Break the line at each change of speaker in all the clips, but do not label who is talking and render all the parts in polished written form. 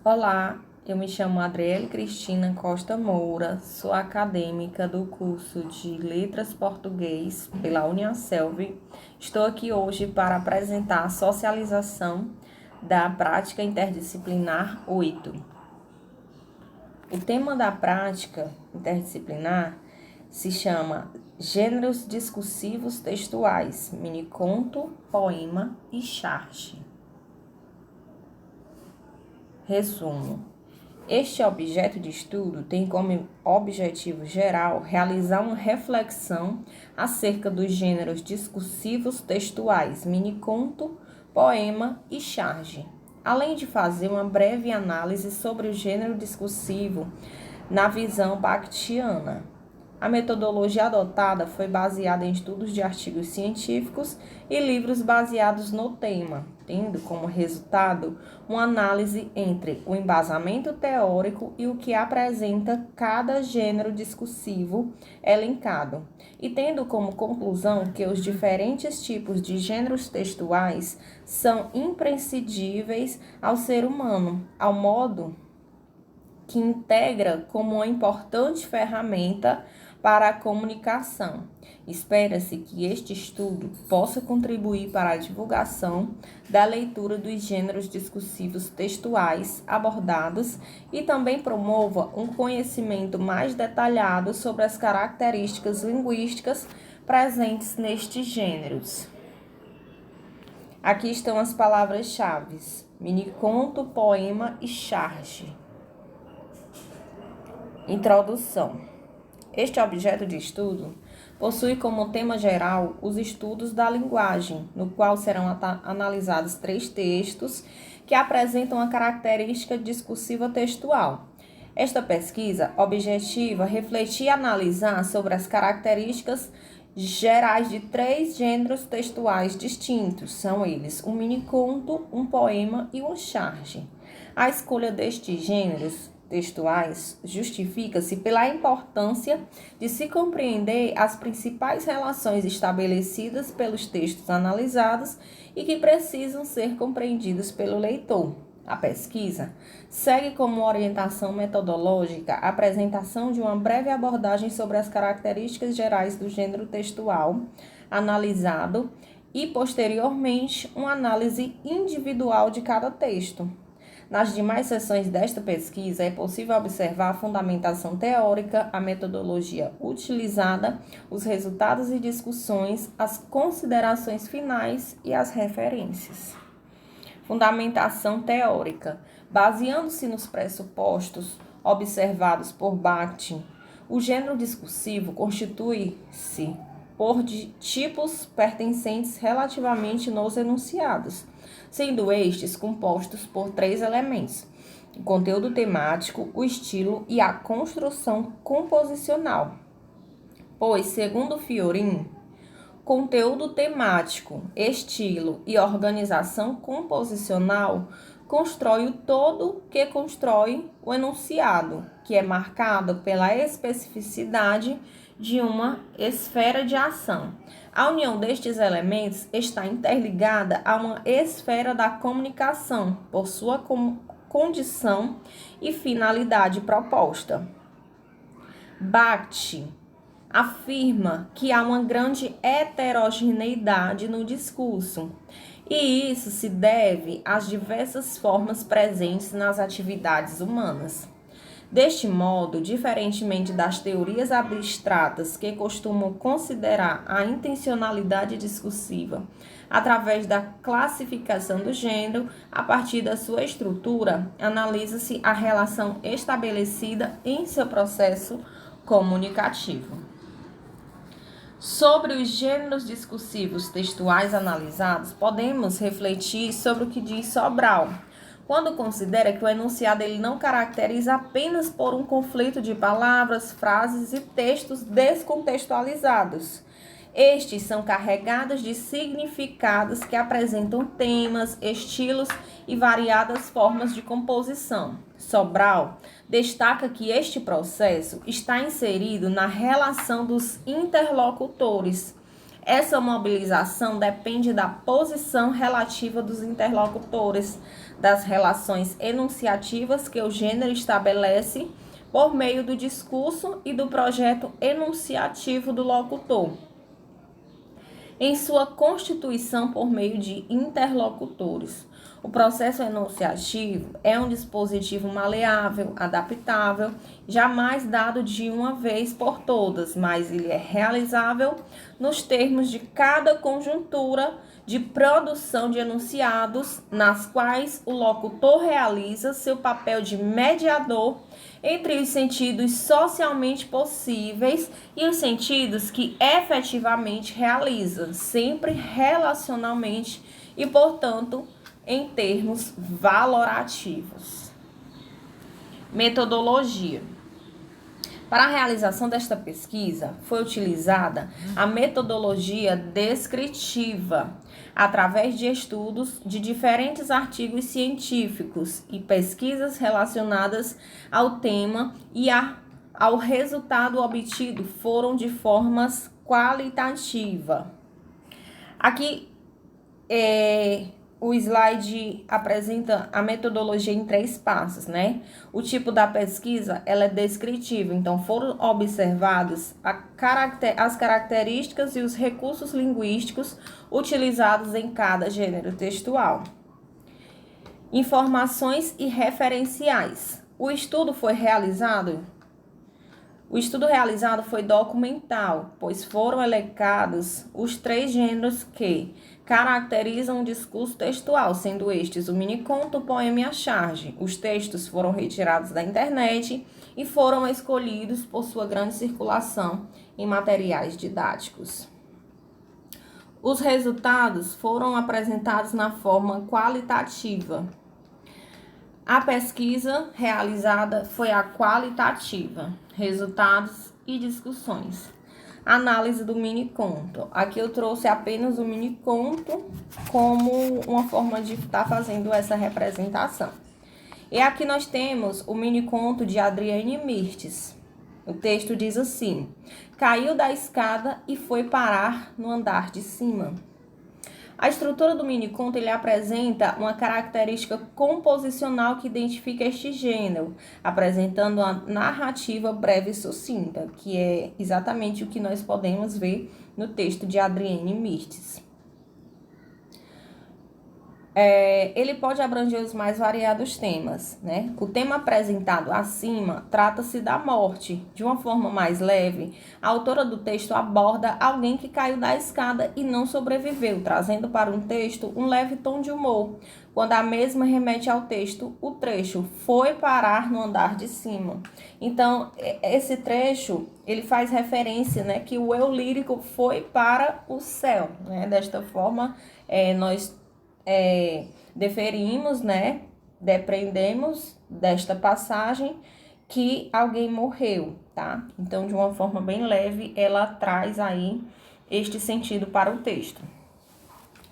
Olá, eu me chamo Adriele Cristina Costa Moura, sou acadêmica do curso de Letras Português pela Uniaselv. Estou aqui hoje para apresentar a socialização da prática interdisciplinar 8. O tema da prática interdisciplinar se chama Gêneros discursivos textuais, miniconto, poema e charge. Resumo. Este objeto de estudo tem como objetivo geral realizar uma reflexão acerca dos gêneros discursivos textuais, miniconto, poema e charge, além de fazer uma breve análise sobre o gênero discursivo na visão baktiana. A metodologia adotada foi baseada em estudos de artigos científicos e livros baseados no tema, tendo como resultado uma análise entre o embasamento teórico e o que apresenta cada gênero discursivo elencado, e tendo como conclusão que os diferentes tipos de gêneros textuais são imprescindíveis ao ser humano, ao modo que integra como uma importante ferramenta para a comunicação. Espera-se que este estudo possa contribuir para a divulgação da leitura dos gêneros discursivos textuais abordados e também promova um conhecimento mais detalhado sobre as características linguísticas presentes nestes gêneros. Aqui estão as palavras-chave: miniconto, poema e charge. Introdução. Este objeto de estudo possui como tema geral os estudos da linguagem, no qual serão analisados 3 textos que apresentam a característica discursiva textual. Esta pesquisa objetiva refletir e analisar sobre as características gerais de 3 gêneros textuais distintos. São eles um miniconto, um poema e uma charge. A escolha destes gêneros textuais justifica-se pela importância de se compreender as principais relações estabelecidas pelos textos analisados e que precisam ser compreendidos pelo leitor. A pesquisa segue como orientação metodológica a apresentação de uma breve abordagem sobre as características gerais do gênero textual analisado e, posteriormente, uma análise individual de cada texto. Nas demais seções desta pesquisa, é possível observar a fundamentação teórica, a metodologia utilizada, os resultados e discussões, as considerações finais e as referências. Fundamentação teórica. Baseando-se nos pressupostos observados por Bakhtin, o gênero discursivo constitui-se por tipos pertencentes relativamente nos enunciados, sendo estes compostos por 3 elementos: o conteúdo temático, o estilo e a construção composicional. Pois, segundo Fiorin, conteúdo temático, estilo e organização composicional constrói o todo que constrói o enunciado, que é marcado pela especificidade de uma esfera de ação. A união destes elementos está interligada a uma esfera da comunicação, por sua condição e finalidade proposta. Bakhtin afirma que há uma grande heterogeneidade no discurso, e isso se deve às diversas formas presentes nas atividades humanas. Deste modo, diferentemente das teorias abstratas que costumam considerar a intencionalidade discursiva através da classificação do gênero, a partir da sua estrutura, analisa-se a relação estabelecida em seu processo comunicativo. Sobre os gêneros discursivos textuais analisados, podemos refletir sobre o que diz Sobral, quando considera que o enunciado ele não caracteriza apenas por um conflito de palavras, frases e textos descontextualizados. Estes são carregados de significados que apresentam temas, estilos e variadas formas de composição. Sobral destaca que este processo está inserido na relação dos interlocutores. Essa mobilização depende da posição relativa dos interlocutores, das relações enunciativas que o gênero estabelece por meio do discurso e do projeto enunciativo do locutor, em sua constituição por meio de interlocutores. O processo enunciativo é um dispositivo maleável, adaptável, jamais dado de uma vez por todas, mas ele é realizável nos termos de cada conjuntura de produção de enunciados, nas quais o locutor realiza seu papel de mediador entre os sentidos socialmente possíveis e os sentidos que efetivamente realiza, sempre relacionalmente e, portanto, em termos valorativos. Metodologia. Para a realização desta pesquisa, foi utilizada a metodologia descritiva, através de estudos de diferentes artigos científicos e pesquisas relacionadas ao tema e ao resultado obtido foram de formas qualitativa. Aqui o slide apresenta a metodologia em 3 passos, né? O tipo da pesquisa, ela é descritiva, então foram observados as características e os recursos linguísticos utilizados em cada gênero textual. Informações e referenciais. O estudo realizado foi documental, pois foram elencados os 3 gêneros que caracterizam o discurso textual, sendo estes o miniconto, o poema e a charge. Os textos foram retirados da internet e foram escolhidos por sua grande circulação em materiais didáticos. Os resultados foram apresentados na forma qualitativa. A pesquisa realizada foi a qualitativa, resultados e discussões. Análise do miniconto. Aqui eu trouxe apenas o miniconto como uma forma de estar fazendo essa representação. E aqui nós temos o miniconto de Adriane Mirtes. O texto diz assim: caiu da escada e foi parar no andar de cima. A estrutura do miniconto ele apresenta uma característica composicional que identifica este gênero, apresentando uma narrativa breve e sucinta, que é exatamente o que nós podemos ver no texto de Adriane Mirtes. Ele pode abranger os mais variados temas, né? O tema apresentado acima trata-se da morte. De uma forma mais leve, a autora do texto aborda alguém que caiu da escada e não sobreviveu, trazendo para um texto um leve tom de humor, quando a mesma remete ao texto, o trecho foi parar no andar de cima. Então, esse trecho, ele faz referência, né, que o eu lírico foi para o céu, né? Desta forma, nós deferimos, né, depreendemos desta passagem que alguém morreu, tá? Então, de uma forma bem leve, ela traz aí este sentido para o texto.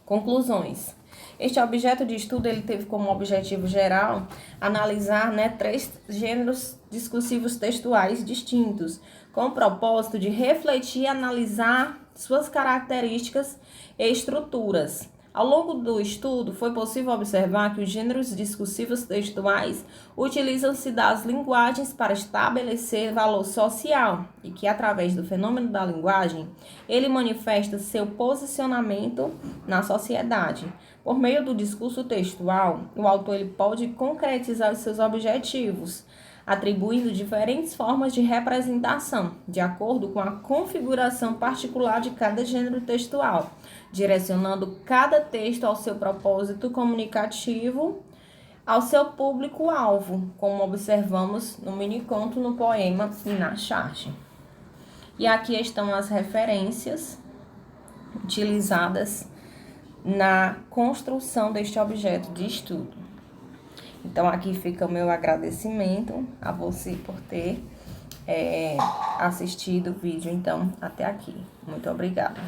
Conclusões. Este objeto de estudo, ele teve como objetivo geral analisar, né, 3 gêneros discursivos textuais distintos, com o propósito de refletir e analisar suas características e estruturas. Ao longo do estudo, foi possível observar que os gêneros discursivos textuais utilizam-se das linguagens para estabelecer valor social e que, através do fenômeno da linguagem, ele manifesta seu posicionamento na sociedade. Por meio do discurso textual, o autor ele pode concretizar os seus objetivos, atribuindo diferentes formas de representação, de acordo com a configuração particular de cada gênero textual, direcionando cada texto ao seu propósito comunicativo, ao seu público-alvo, como observamos no miniconto, no poema e na charge. E aqui estão as referências utilizadas na construção deste objeto de estudo. Então, aqui fica o meu agradecimento a você por ter assistido o vídeo, então, até aqui. Muito obrigada.